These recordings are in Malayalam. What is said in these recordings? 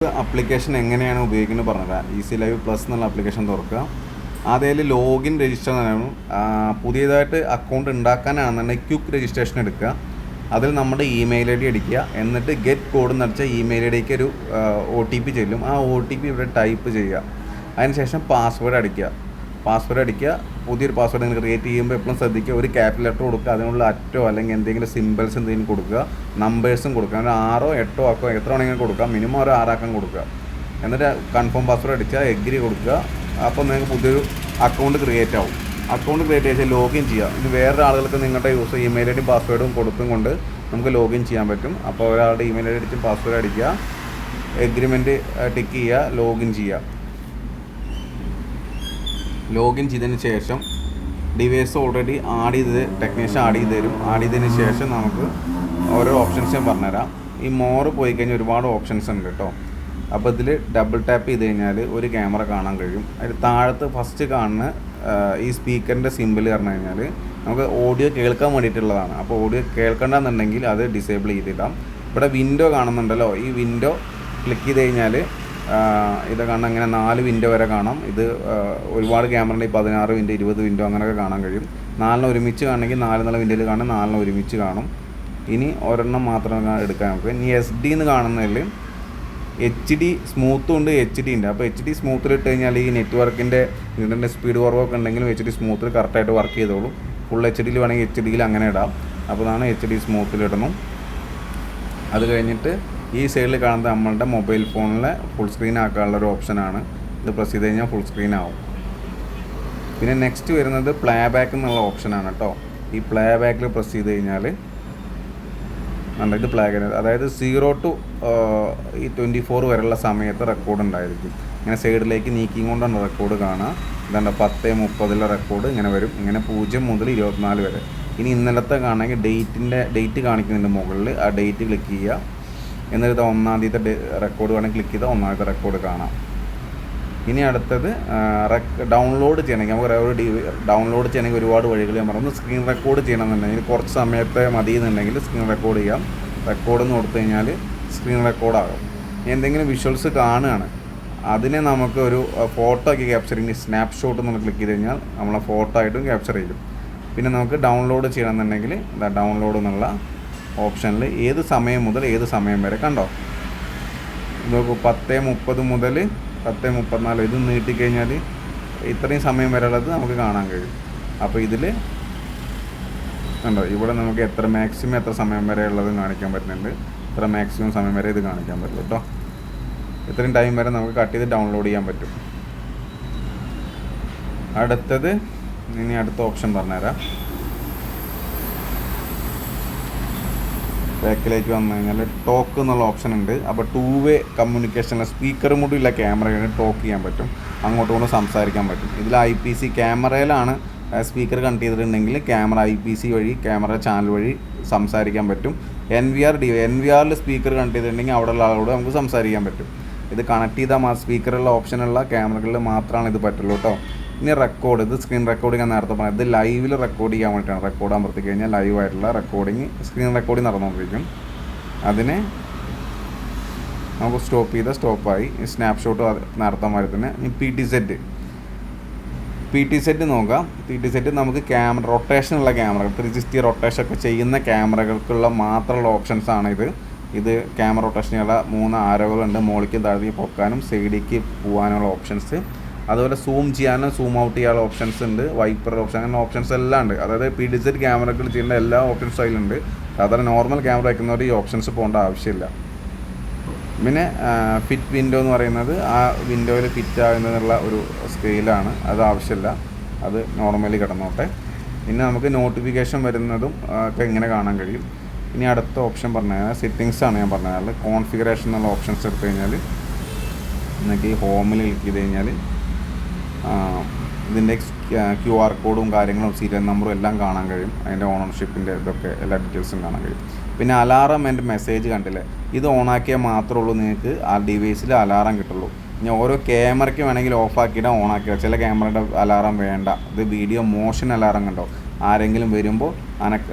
ആപ്ലിക്കേഷൻ എങ്ങനെയാണ് ഉപയോഗിക്കുന്നത് പറഞ്ഞുതരാം. ഈസി ലൈവ് പ്ലസ് എന്നുള്ള ആപ്ലിക്കേഷൻ തുറക്കുക. അതിൽ ലോഗിൻ രജിസ്റ്റർ എന്നാണ്. പുതിയതായിട്ട് അക്കൗണ്ട് ഉണ്ടാക്കാനാണെന്നുണ്ടെങ്കിൽ ക്വിക്ക് രജിസ്ട്രേഷൻ എടുക്കുക. അതിൽ നമ്മുടെ ഇമെയിൽ ID അടിക്കുക. എന്നിട്ട് ഗെറ്റ് കോഡ് എന്ന് അടിച്ചാൽ ഇമെയിൽ IDക്ക് ഒരു OTP ചെല്ലും. ആ OTP ഇവിടെ ടൈപ്പ് ചെയ്യുക. അതിനുശേഷം പാസ്വേഡ് അടിക്കുക. പുതിയൊരു പാസ്വേഡ് നിങ്ങൾ ക്രിയേറ്റ് ചെയ്യുമ്പോൾ എപ്പോഴും ശ്രദ്ധിക്കുക, ഒരു ക്യാപിറ്റൽ ലെറ്റർ കൊടുക്കുക, അതിനുള്ള അറ്റോ അല്ലെങ്കിൽ എന്തെങ്കിലും സിമ്പിൾസ് എന്തെങ്കിലും കൊടുക്കുക, നമ്പേഴ്സും കൊടുക്കുക. ഒരു 6 8 ആക്കോ എത്ര വേണമെങ്കിലും കൊടുക്കുക. മിനിമം ഒരു 6 ആക്കാൻ കൊടുക്കുക. എന്നിട്ട് കൺഫേം പാസ്വേഡ് അടിച്ചാൽ എഗ്രി കൊടുക്കുക. അപ്പോൾ നിങ്ങൾക്ക് പുതിയൊരു അക്കൗണ്ട് ക്രിയേറ്റ് ആവും. അക്കൗണ്ട് ക്രിയേറ്റ് ചെയ്താൽ ലോഗിൻ ചെയ്യുക. ഇത് വേറെ ആളുകൾക്ക് നിങ്ങളുടെ ഇമെയിൽ ID പാസ്വേഡും കൊടുത്തും കൊണ്ട് നമുക്ക് ലോഗിൻ ചെയ്യാൻ പറ്റും. അപ്പോൾ ഒരാളുടെ ഇമെയിൽ ID അടിച്ച് പാസ്വേഡ് അടിക്കുക, എഗ്രിമെൻറ്റ് ടിക്ക് ചെയ്യുക, ലോഗിൻ ചെയ്യുക. ലോഗിൻ ചെയ്തതിന് ശേഷം ഡിവൈസ് ഓൾറെഡി ആഡ് ചെയ്ത് ടെക്നീഷ്യൻ ആഡ് ചെയ്ത് തരും. ആഡ് ചെയ്തതിന് ശേഷം നമുക്ക് ഓരോ ഓപ്ഷൻസ് ഞാൻ പറഞ്ഞുതരാം. ഈ മോറ് പോയി കഴിഞ്ഞാൽ ഒരുപാട് ഓപ്ഷൻസ് ഉണ്ട് കേട്ടോ. അപ്പോൾ ഇതിൽ ഡബിൾ ടാപ്പ് ചെയ്ത് കഴിഞ്ഞാൽ ഒരു ക്യാമറ കാണാൻ കഴിയും. അതിൽ താഴത്ത് ഫസ്റ്റ് കാണുന്ന ഈ സ്പീക്കറിൻ്റെ സിമ്പിൾ പറഞ്ഞു കഴിഞ്ഞാൽ നമുക്ക് ഓഡിയോ കേൾക്കാൻ വേണ്ടിയിട്ടുള്ളതാണ്. അപ്പോൾ ഓഡിയോ കേൾക്കണ്ടെന്നുണ്ടെങ്കിൽ അത് ഡിസേബിൾ ചെയ്തിടാം. ഇവിടെ വിൻഡോ കാണുന്നുണ്ടല്ലോ, ഈ വിൻഡോ ക്ലിക്ക് ചെയ്ത് കഴിഞ്ഞാൽ ഇത് കാണാൻ ഇങ്ങനെ 4 വിൻഡോ വരെ കാണാം. ഇത് ഒരുപാട് ക്യാമറ ഉണ്ടെങ്കിൽ 16 വിൻഡോ 20 വിൻഡോ അങ്ങനെയൊക്കെ കാണാൻ കഴിയും. 4 ഒരുമിച്ച് കാണണമെങ്കിൽ 4 എന്നുള്ള വിൻഡോയിൽ കാണും, 4 ഒരുമിച്ച് കാണും. ഇനി ഒരെണ്ണം മാത്രം എടുക്കാൻ നമുക്ക്. ഇനി SD എന്ന് കാണുന്നതിൽ HD സ്മൂത്തും ഉണ്ട്, HD ഉണ്ട്. അപ്പോൾ HD സ്മൂത്തിൽ ഇട്ട് കഴിഞ്ഞാൽ ഈ നെറ്റ്വർക്കിൻ്റെ ഇതിൻ്റെ സ്പീഡ് കുറവൊക്കെ ഉണ്ടെങ്കിലും HD സ്മൂത്തിൽ കറക്റ്റായിട്ട് വർക്ക് ചെയ്തോളും. ഫുൾ HD വേണമെങ്കിൽ HD അങ്ങനെ ഇടാം. അപ്പോൾ അതാണ് HD സ്മൂത്തിലിടണം. അത് കഴിഞ്ഞിട്ട് ഈ സൈഡിൽ കാണുന്നത് നമ്മളുടെ മൊബൈൽ ഫോണിലെ ഫുൾ സ്ക്രീൻ ആക്കാനുള്ളൊരു ഓപ്ഷനാണ്. ഇത് പ്രസ് ചെയ്ത് കഴിഞ്ഞാൽ ഫുൾ സ്ക്രീൻ ആവും. പിന്നെ നെക്സ്റ്റ് വരുന്നത് പ്ലേ ബാക്ക് എന്നുള്ള ഓപ്ഷനാണ് കേട്ടോ. ഈ പ്ലേ ബാക്കിൽ പ്രസ് ചെയ്ത് കഴിഞ്ഞാൽ ഇത് പ്ലേ ചെയ്യുന്നത്, അതായത് 0 to 24 വരെയുള്ള സമയത്ത് റെക്കോർഡ് ഉണ്ടായിരിക്കും. ഇങ്ങനെ സൈഡിലേക്ക് നീക്കി കൊണ്ടാണ് റെക്കോർഡ് കാണുക. ഇതാണ്ട് 10:30 റെക്കോർഡ് ഇങ്ങനെ വരും. ഇങ്ങനെ 0 മുതൽ 24 വരെ. ഇനി ഇന്നലത്തെ കാണണമെങ്കിൽ ഡേറ്റ് കാണിക്കുന്നുണ്ട് മുകളിൽ. ആ ഡേറ്റ് ക്ലിക്ക് ചെയ്യുക. എന്നിട്ട് 1-ാമത്തെ റെക്കോർഡ് വേണമെങ്കിൽ ക്ലിക്ക് ചെയ്താൽ 1-ാമത്തെ റെക്കോർഡ് കാണാം. ഇനി അടുത്തത് ഡൗൺലോഡ് ചെയ്യണമെങ്കിൽ നമുക്ക് ഡൗൺലോഡ് ചെയ്യണമെങ്കിൽ ഒരുപാട് വഴികൾ ഞാൻ പറഞ്ഞു. സ്ക്രീൻ റെക്കോർഡ് ചെയ്യണമെന്നുണ്ടെങ്കിൽ കുറച്ച് സമയത്തെ മതി എന്നുണ്ടെങ്കിൽ സ്ക്രീൻ റെക്കോർഡ് ചെയ്യാം. റെക്കോർഡ് എന്ന് കൊടുത്തു കഴിഞ്ഞാൽ സ്ക്രീൻ റെക്കോർഡാകും. എന്തെങ്കിലും വിഷ്വൽസ് കാണുകയാണ്, അതിനെ നമുക്ക് ഒരു ഫോട്ടോ ആക്കി ക്യാപ്ചർ ചെയ്യുന്ന സ്നാപ്ഷോട്ട് നമ്മൾ ക്ലിക്ക് ചെയ്ത് കഴിഞ്ഞാൽ നമ്മളെ ഫോട്ടോ ആയിട്ടും ക്യാപ്ചർ ചെയ്യും. പിന്നെ നമുക്ക് ഡൗൺലോഡ് ചെയ്യണമെന്നുണ്ടെങ്കിൽ ഡൗൺലോഡ് എന്നുള്ള ഓപ്ഷനിൽ ഏത് സമയം മുതൽ ഏത് സമയം വരെ കണ്ടോ നോക്കൂ. 10:30 മുതൽ 10:34 ഇത് നീട്ടിക്കഴിഞ്ഞാൽ ഇത്രയും സമയം വരെ ഉള്ളത് നമുക്ക് കാണാൻ കഴിയും. അപ്പോൾ ഇതിൽ കണ്ടോ, ഇവിടെ നമുക്ക് മാക്സിമം എത്ര സമയം വരെ ഉള്ളത് കാണിക്കാൻ പറ്റുന്നുണ്ട്. ഇത്ര മാക്സിമം സമയം വരെ ഇത് കാണിക്കാൻ പറ്റും കേട്ടോ. ഇത്രയും ടൈം വരെ നമുക്ക് കട്ട് ചെയ്ത് ഡൗൺലോഡ് ചെയ്യാൻ പറ്റും. അടുത്ത ഓപ്ഷൻ പറഞ്ഞുതരാം. ബാക്കിലേക്ക് വന്നു കഴിഞ്ഞാൽ ടോക്ക് എന്നുള്ള ഓപ്ഷൻ ഉണ്ട്. അപ്പോൾ 2-വേ കമ്മ്യൂണിക്കേഷൻ സ്പീക്കറും കൂടി ഉള്ള ക്യാമറയാണ് ടോക്ക് ചെയ്യാൻ പറ്റും, അങ്ങോട്ടും ഇങ്ങോട്ടും സംസാരിക്കാൻ പറ്റും. ഇതിൽ IPC ക്യാമറയിലാണ് സ്പീക്കർ കണക്ട് ചെയ്തിട്ടുണ്ടെങ്കിൽ ക്യാമറ IPC വഴി ക്യാമറ ചാനൽ വഴി സംസാരിക്കാൻ പറ്റും. NVRൽ സ്പീക്കർ കണക്ട് ചെയ്തിട്ടുണ്ടെങ്കിൽ അവിടെയുള്ള ആളോട് നമുക്ക് സംസാരിക്കാൻ പറ്റും. ഇത് കണക്ട് ചെയ്താൽ സ്പീക്കറുള്ള ഓപ്ഷനുള്ള ക്യാമറകളിൽ മാത്രമാണ് ഇത് പറ്റുള്ളൂ കേട്ടോ. ഇനി റെക്കോർഡ്, ഇത് സ്ക്രീൻ റെക്കോർഡിംഗ് ഞാൻ നേരത്തെ പറഞ്ഞത്. ഇത് ലൈവിൽ റെക്കോർഡ് ചെയ്യാൻ വേണ്ടിയിട്ടാണ്. റെക്കോർഡ് അമർത്തി കഴിഞ്ഞാൽ ലൈവായിട്ടുള്ള റെക്കോർഡിങ് സ്ക്രീൻ റെക്കോർഡിങ് നടന്നുകൊണ്ടിരിക്കും. അതിനെ നമുക്ക് സ്റ്റോപ്പായി. സ്നാപ്ഷോട്ട് നേരത്തെ മാതിരി തന്നെ. ഇനി PT-Z നോക്കാം. PT-Z നമുക്ക് ക്യാമറ റൊട്ടേഷനുള്ള ക്യാമറകൾ 360 റൊട്ടേഷൻ ഒക്കെ ചെയ്യുന്ന ക്യാമറകൾക്കുള്ള മാത്രമുള്ള ഓപ്ഷൻസാണ് ഇത് ക്യാമറ റൊട്ടേഷനുള്ള 3 ആരോകളുണ്ട്. മുകളിലേക്ക് താഴേക്ക് പൊക്കാനും സൈഡിലേക്ക് പോകാനുള്ള ഓപ്ഷൻസ്. അതുപോലെ സൂം ചെയ്യാനും സൂം ഔട്ട് ചെയ്യാനുള്ള ഓപ്ഷൻസ് ഉണ്ട്. വൈപ്പർ ഓപ്ഷൻ, അങ്ങനെ ഓപ്ഷൻസ് എല്ലാം ഉണ്ട്. അതായത് PT-Z ക്യാമറകൾ ചെയ്യേണ്ട എല്ലാ ഓപ്ഷൻസും അതിലുണ്ട്. സാധാരണ നോർമൽ ക്യാമറ വയ്ക്കുന്നവർ ഈ ഓപ്ഷൻസ് പോകേണ്ട ആവശ്യമില്ല. പിന്നെ ഫിറ്റ് വിൻഡോ എന്ന് പറയുന്നത് ആ വിൻഡോയിൽ ഫിറ്റ് ആകുന്നതിനുള്ള ഒരു സ്കെയിലാണ്. അത് ആവശ്യമില്ല, അത് നോർമലി കിടന്നോട്ടെ. പിന്നെ നമുക്ക് നോട്ടിഫിക്കേഷൻ വരുന്നതും ഒക്കെ ഇങ്ങനെ കാണാൻ കഴിയും. ഇനി അടുത്ത ഓപ്ഷൻ പറഞ്ഞാൽ സെറ്റിങ്സാണ് ഞാൻ പറഞ്ഞത്. കോൺഫിഗറേഷൻ എന്നുള്ള ഓപ്ഷൻസ് എടുത്തു കഴിഞ്ഞാൽ നിങ്ങൾക്ക് ഈ ഹോമിൽ ക്ലിക്ക് ചെയ്ത് കഴിഞ്ഞാൽ ഇതിൻ്റെ QR കോഡും കാര്യങ്ങളും സീരിയൽ നമ്പറും എല്ലാം കാണാൻ കഴിയും. അതിൻ്റെ ഓണർഷിപ്പിൻ്റെ ഇതൊക്കെ എല്ലാ ഡീറ്റെയിൽസും കാണാൻ കഴിയും. പിന്നെ അലാറം ആൻഡ് മെസ്സേജ് കണ്ടില്ലേ, ഇത് ഓണാക്കിയാൽ മാത്രമേ ഉള്ളൂ നിങ്ങൾക്ക് ആ ഡിവൈസിൽ അലാറം കിട്ടുള്ളൂ. ഇനി ഓരോ ക്യാമറയ്ക്ക് വേണമെങ്കിൽ ഓഫാക്കിയിടാം, ഓണാക്കിയിടാം. ചില ക്യാമറയുടെ അലാറം വേണ്ട. ഇത് വീഡിയോ മോഷൻ അലാറം കണ്ടോ, ആരെങ്കിലും വരുമ്പോൾ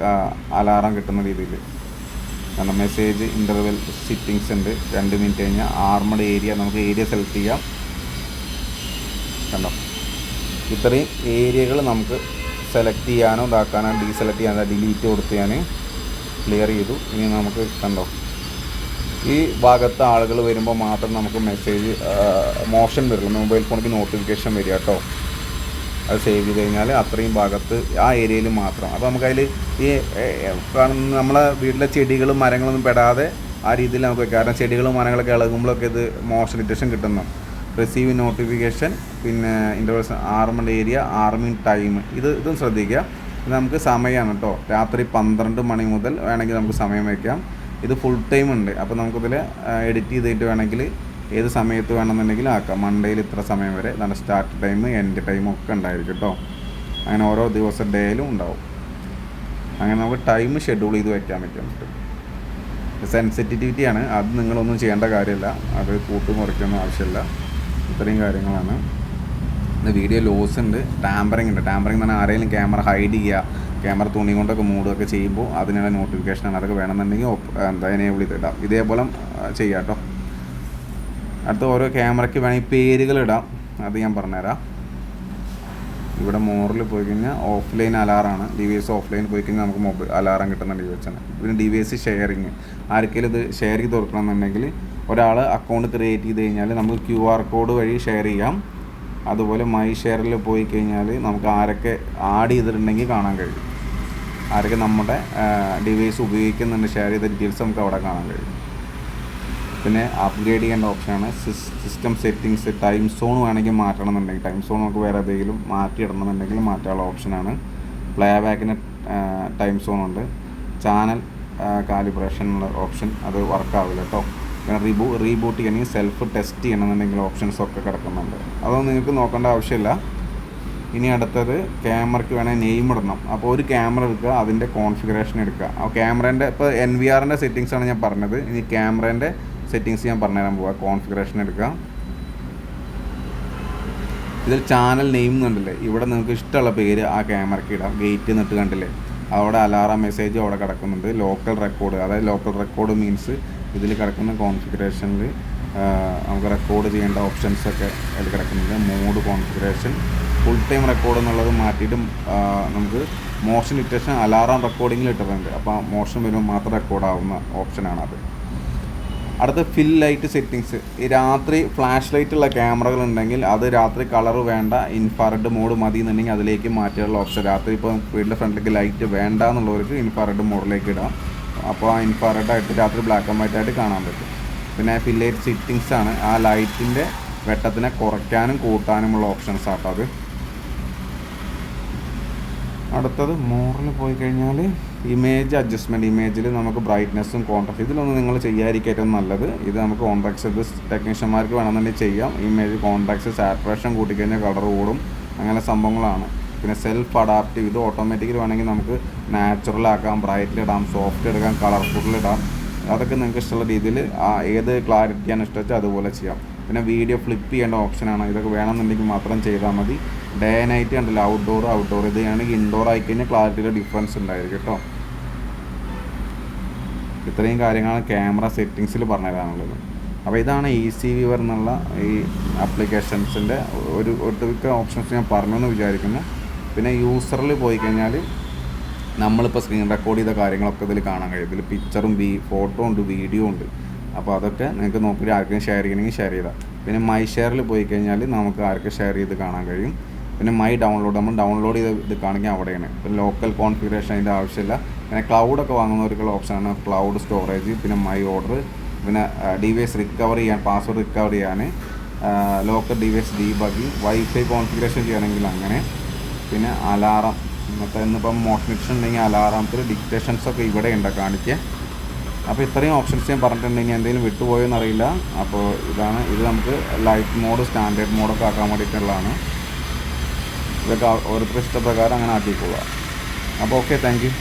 അലാറം കിട്ടുന്ന രീതിയിൽ കാരണം മെസ്സേജ് ഇൻ്റർവെൽ സിറ്റിങ്സ് ഉണ്ട്. 2 മിനിറ്റ് കഴിഞ്ഞാൽ ആർമഡ് ഏരിയ, നമുക്ക് ഏരിയ സെലക്ട് ചെയ്യാം. കണ്ടോ, ഇത്രയും ഏരിയകൾ നമുക്ക് സെലക്ട് ചെയ്യാനോ ഇതാക്കാനോ ഡീസെലക്ട് ചെയ്യാനോ ഡിലീറ്റ് കൊടുത്ത് ഞാൻ ക്ലിയർ ചെയ്തു. ഇനി നമുക്ക് കണ്ടോ, ഈ ഭാഗത്ത് ആളുകൾ വരുമ്പോൾ മാത്രം നമുക്ക് മെസ്സേജ് മോഷൻ വരുള്ളൂ, മൊബൈൽ ഫോണിലേക്ക് നോട്ടിഫിക്കേഷൻ വരിക കേട്ടോ. അത് സേവ് ചെയ്ത് കഴിഞ്ഞാൽ അത്രയും ഭാഗത്ത് ആ ഏരിയയിൽ മാത്രം. അപ്പോൾ നമുക്കതിൽ ഈ കാണുന്ന നമ്മളെ വീട്ടിലെ ചെടികളും മരങ്ങളൊന്നും പെടാതെ ആ രീതിയിൽ നമുക്ക് വെക്കാം. കാരണം ചെടികളും മരങ്ങളൊക്കെ ഇളകുമ്പോഴൊക്കെ ഇത് മോഷൻ ഡിറ്റക്ഷൻ കിട്ടുന്നു. റിസീവ് നോട്ടിഫിക്കേഷൻ, പിന്നെ ഇൻ്റർവെൽ ആർമഡ് ഏരിയ, ആർമിങ് ടൈം, ഇതും ശ്രദ്ധിക്കുക. ഇത് നമുക്ക് സമയമാണ് കേട്ടോ, രാത്രി 12 മണി മുതൽ വേണമെങ്കിൽ നമുക്ക് സമയം വയ്ക്കാം. ഇത് ഫുൾ ടൈം ഉണ്ട്. അപ്പോൾ നമുക്കിതിൽ എഡിറ്റ് ചെയ്തിട്ട് വേണമെങ്കിൽ ഏത് സമയത്ത് വേണമെന്നുണ്ടെങ്കിലും ആക്കാം. മൺഡേയിൽ ഇത്ര സമയം വരെ, നല്ല സ്റ്റാർട്ട് ടൈം എൻഡ് ടൈമും ഒക്കെ ഉണ്ടായിരിക്കും കേട്ടോ. അങ്ങനെ ഓരോ ദിവസം ഡേയിലും ഉണ്ടാവും. അങ്ങനെ നമുക്ക് ടൈം ഷെഡ്യൂൾ ചെയ്ത് വയ്ക്കാൻ പറ്റും. സെൻസിറ്റിവിറ്റിയാണ്, അത് നിങ്ങളൊന്നും ചെയ്യേണ്ട കാര്യമില്ല, അത് കൂട്ടും കുറയ്ക്കൊന്നും ആവശ്യമില്ല. ഇത്രയും കാര്യങ്ങളാണ്. ഇത് വീഡിയോ ലോസ് ഉണ്ട്, ടാമ്പറിങ് ഉണ്ട്. ടാമ്പറിങ് എന്ന് പറഞ്ഞാൽ ആരെങ്കിലും ക്യാമറ ഹൈഡ് ചെയ്യുക, ക്യാമറ തുണി കൊണ്ടൊക്കെ മൂടുകയൊക്കെ ചെയ്യുമ്പോൾ അതിനുള്ള നോട്ടിഫിക്കേഷനാണ്. അതൊക്കെ വേണമെന്നുണ്ടെങ്കിൽ എനേബിൾ ചെയ്തിടാം. ഇതേപോലെ ചെയ്യാം കേട്ടോ. അടുത്ത ഓരോ ക്യാമറയ്ക്ക് വേണമെങ്കിൽ പേരുകളിടാം, അത് ഞാൻ പറഞ്ഞുതരാം. ഇവിടെ മോറിൽ പോയി കഴിഞ്ഞാൽ ഓഫ്ലൈൻ അലാറാണ്. ഡിവൈസ് ഓഫ്ലൈൻ പോയി കഴിഞ്ഞാൽ നമുക്ക് മൊബൈൽ അലാറം കിട്ടുന്നുണ്ട് ഡിവൈസിന്. പിന്നെ ഡിവൈസ് ഷെയറിങ്, ആർക്കെങ്കിലും ഇത് ഷെയർ ചെയ്ത് കൊടുക്കണമെന്നുണ്ടെങ്കിൽ ഒരാൾ അക്കൗണ്ട് ക്രിയേറ്റ് ചെയ്ത് കഴിഞ്ഞാൽ നമുക്ക് QR കോഡ് വഴി ഷെയർ ചെയ്യാം. അതുപോലെ മൈ ഷെയറിൽ പോയി കഴിഞ്ഞാൽ നമുക്ക് ആരൊക്കെ ആഡ് ചെയ്തിട്ടുണ്ടെങ്കിൽ കാണാൻ കഴിയും. ആരൊക്കെ നമ്മുടെ ഡിവൈസ് ഉപയോഗിക്കുന്നുണ്ട്, ഷെയർ ചെയ്ത ഡീറ്റെയിൽസ് നമുക്ക് അവിടെ കാണാൻ കഴിയും. പിന്നെ അപ്ഗ്രേഡ് ചെയ്യേണ്ട ഓപ്ഷനാണ് സിസ്റ്റം സെറ്റിങ്സ്. ടൈം സോൺ വേണമെങ്കിൽ മാറ്റണമെന്നുണ്ടെങ്കിൽ, ടൈം സോൺ നമുക്ക് വേറെ ഏതെങ്കിലും മാറ്റിയിടണമെന്നുണ്ടെങ്കിൽ മാറ്റാനുള്ള ഓപ്ഷനാണ്. പ്ലേ ബാക്കിന് ടൈം സോൺ ഉണ്ട്. ചാനൽ കാലിബ്രേഷനുള്ള ഓപ്ഷൻ, അത് വർക്കാവില്ല കേട്ടോ. പിന്നെ റീബൂട്ട് ചെയ്യണമെങ്കിൽ സെൽഫ് ടെസ്റ്റ് ചെയ്യണമെന്നുണ്ടെങ്കിൽ ഓപ്ഷൻസൊക്കെ കിടക്കുന്നുണ്ട്. അതൊന്നും നിങ്ങൾക്ക് നോക്കേണ്ട ആവശ്യമില്ല. ഇനി അടുത്തത് ക്യാമറയ്ക്ക് വേണമെങ്കിൽ നെയിം ഇടണം. അപ്പോൾ ഒരു ക്യാമറ എടുക്കുക, അതിൻ്റെ കോൺഫിഗറേഷൻ എടുക്കുക. ആ ക്യാമറേൻ്റെ ഇപ്പോൾ NVRൻ്റെ സെറ്റിങ്സാണ് ഞാൻ പറഞ്ഞത്. ഇനി ക്യാമറേൻ്റെ സെറ്റിങ്സ് ഞാൻ പറഞ്ഞുതരാൻ പോവാം. കോൺഫിഗറേഷൻ എടുക്കുക. ഇതിൽ ചാനൽ നെയിം എന്നുണ്ടല്ലേ, ഇവിടെ നിങ്ങൾക്ക് ഇഷ്ടമുള്ള പേര് ആ ക്യാമറയ്ക്ക് ഇടാം. ഗേറ്റ് എന്നിട്ട് കണ്ടില്ലേ, അവിടെ അലാറം മെസ്സേജ് അവിടെ കിടക്കുന്നുണ്ട്. ലോക്കൽ റെക്കോർഡ്, അതായത് ലോക്കൽ റെക്കോർഡ് മീൻസ് ഇതിൽ കിടക്കുന്ന കോൺഫിഗറേഷനിൽ നമുക്ക് റെക്കോർഡ് ചെയ്യേണ്ട ഓപ്ഷൻസൊക്കെ അതിൽ കിടക്കുന്നുണ്ട്. Mode configuration, full time record എന്നുള്ളത് മാറ്റിയിട്ട് നമുക്ക് മോഷൻ ഡിറ്റക്ഷൻ അലാറം റെക്കോർഡിങ്ങിൽ ഇട്ടിട്ടുണ്ട്. അപ്പോൾ മോഷൻ വരുമ്പോൾ മാത്രം റെക്കോർഡാവുന്ന ഓപ്ഷനാണത്. അടുത്ത ഫിൽ ലൈറ്റ് സെറ്റിങ്സ്. ഈ രാത്രി ഫ്ലാഷ് ലൈറ്റുള്ള ക്യാമറകൾ ഉണ്ടെങ്കിൽ അത് രാത്രി കളർ വേണ്ട, ഇൻഫ്രാറെഡ് മോഡ് മതി എന്നുണ്ടെങ്കിൽ അതിലേക്ക് മാറ്റിയുള്ള ഓപ്ഷൻ. രാത്രി ഇപ്പോൾ വീടിൻ്റെ ഫ്രണ്ടിലേക്ക് ലൈറ്റ് വേണ്ട എന്നുള്ളവർക്ക് ഇൻഫ്രാറെഡ് മോഡിലേക്ക് ഇടാം. അപ്പോൾ ആ ഇൻഫ്രാറെഡ് ആയിട്ട് രാത്രി ബ്ലാക്ക് ആൻഡ് വൈറ്റ് ആയിട്ട് കാണാൻ പറ്റും. പിന്നെ ഫിൽ ലൈറ്റ് സെറ്റിങ്സ് ആണ്, ആ ലൈറ്റിൻ്റെ വെട്ടത്തിനെ കുറയ്ക്കാനും കൂട്ടാനുമുള്ള ഓപ്ഷൻസ് ആട്ടോ അത്. അടുത്തത് മോറിൽ പോയി കഴിഞ്ഞാൽ ഇമേജ് അഡ്ജസ്റ്റ്മെൻറ്റ്. ഇമേജിൽ നമുക്ക് ബ്രൈറ്റ്നസ്സും കോൺട്രാസ്റ്റ്, ഇതിലൊന്നും നിങ്ങൾ ചെയ്യാതിരിക്കും ഏറ്റവും നല്ലത്. ഇത് നമുക്ക് കോൺട്രാക്ട്സ്, ഇത് ടെക്നീഷ്യന്മാർക്ക് വേണമെന്നുണ്ടെങ്കിൽ ചെയ്യാം. ഇമേജ് കോൺട്രാക്ട്സ്, സാച്ചുറേഷൻ കൂട്ടിക്കഴിഞ്ഞാൽ കളർ കൂടും, അങ്ങനെ സംഭവങ്ങളാണ്. പിന്നെ സെൽഫ് അഡാപ്റ്റീവ്, ഇത് ഓട്ടോമാറ്റിക്കലി വേണമെങ്കിൽ നമുക്ക് നാച്ചുറൽ ആക്കാം, ബ്രൈറ്റിലിടാം, സോഫ്റ്റ് എടുക്കാം, കളർഫുള്ളിടാം. അതൊക്കെ നിങ്ങൾക്ക് ഇഷ്ടമുള്ള രീതിയിൽ ഏത് ക്ലാരിറ്റിയാണ് ഇഷ്ടം അതുപോലെ ചെയ്യാം. പിന്നെ വീഡിയോ ഫ്ലിപ്പ് ചെയ്യേണ്ട ഓപ്ഷനാണ്. ഇതൊക്കെ വേണമെന്നുണ്ടെങ്കിൽ മാത്രം ചെയ്താൽ മതി. ഡേ നൈറ്റ് കണ്ടില്ല, ഔട്ട്ഡോർ ഇത് ആണെങ്കിൽ ഇൻഡോർ ആയിക്കഴിഞ്ഞാൽ ക്ലാരിറ്റിയുടെ ഡിഫറൻസ് ഉണ്ടായിരിക്കും കേട്ടോ. ഇത്രയും കാര്യങ്ങളാണ് ക്യാമറ സെറ്റിങ്സിൽ പറഞ്ഞു തരാനുള്ളത്. അപ്പോൾ ഇതാണ് ഈസി വ്യൂവർ എന്നുള്ള ഈ ആപ്ലിക്കേഷൻസിൻ്റെ ഒട്ടുമിക്ക ഓപ്ഷൻസ് ഞാൻ പറഞ്ഞെന്ന് വിചാരിക്കുന്നു. പിന്നെ യൂസറിൽ പോയി കഴിഞ്ഞാൽ നമ്മളിപ്പോൾ സ്ക്രീൻ റെക്കോർഡ് ചെയ്ത കാര്യങ്ങളൊക്കെ ഇതിൽ കാണാൻ കഴിയും. ഇതിൽ പിക്ചറും ഫോട്ടോ ഉണ്ട്, വീഡിയോ ഉണ്ട്. അപ്പോൾ അതൊക്കെ നിങ്ങൾക്ക് നോക്കി ആർക്കും ഷെയർ ചെയ്യണമെങ്കിൽ ഷെയർ ചെയ്താൽ. പിന്നെ മൈ ഷെയറിൽ പോയി കഴിഞ്ഞാൽ നമുക്ക് ആർക്കും ഷെയർ ചെയ്ത് കാണാൻ കഴിയും. പിന്നെ മൈ ഡൗൺലോഡ്, നമ്മൾ ഡൗൺലോഡ് ചെയ്ത് ഇത് കാണിക്കാൻ അവിടെയാണ്. പിന്നെ ലോക്കൽ കോൺഫിഗറേഷൻ അതിൻ്റെ ആവശ്യമില്ല. പിന്നെ ക്ലൗഡൊക്കെ വാങ്ങുന്നവർക്കുള്ള ഓപ്ഷനാണ് ക്ലൗഡ് സ്റ്റോറേജ്. പിന്നെ മൈ ഓർഡർ, പിന്നെ ഡിവൈസ് റിക്കവർ ചെയ്യാൻ, പാസ്വേഡ് റിക്കവർ ചെയ്യാൻ, local device debugging, wifi configuration ചെയ്യണമെങ്കിൽ അങ്ങനെ. പിന്നെ അലാറം, ഇന്നിപ്പം മോഷൻ ഡിറ്റക്ഷൻ ഉണ്ടെങ്കിൽ അലാറത്തിൽ ഡിക്റ്റേഷൻസൊക്കെ ഇവിടെ ഉണ്ട് കാണിക്കുക. അപ്പോൾ ഇത്രയും ഓപ്ഷൻസ് ഞാൻ പറഞ്ഞിട്ടുണ്ടെങ്കിൽ എന്തെങ്കിലും വിട്ടുപോയെന്ന് അറിയില്ല. അപ്പോൾ ഇത് നമുക്ക് ലൈറ്റ് മോഡ്, സ്റ്റാൻഡേർഡ് മോഡൊക്കെ ആക്കാൻ വേണ്ടിയിട്ടുള്ളതാണ്. ഇതൊക്കെ ഓരോരുത്തരുടെ ഇഷ്ടപ്രകാരം അങ്ങനെ ആക്കിക്കൊള്ളുക. അപ്പോൾ ഓക്കെ, താങ്ക് യു.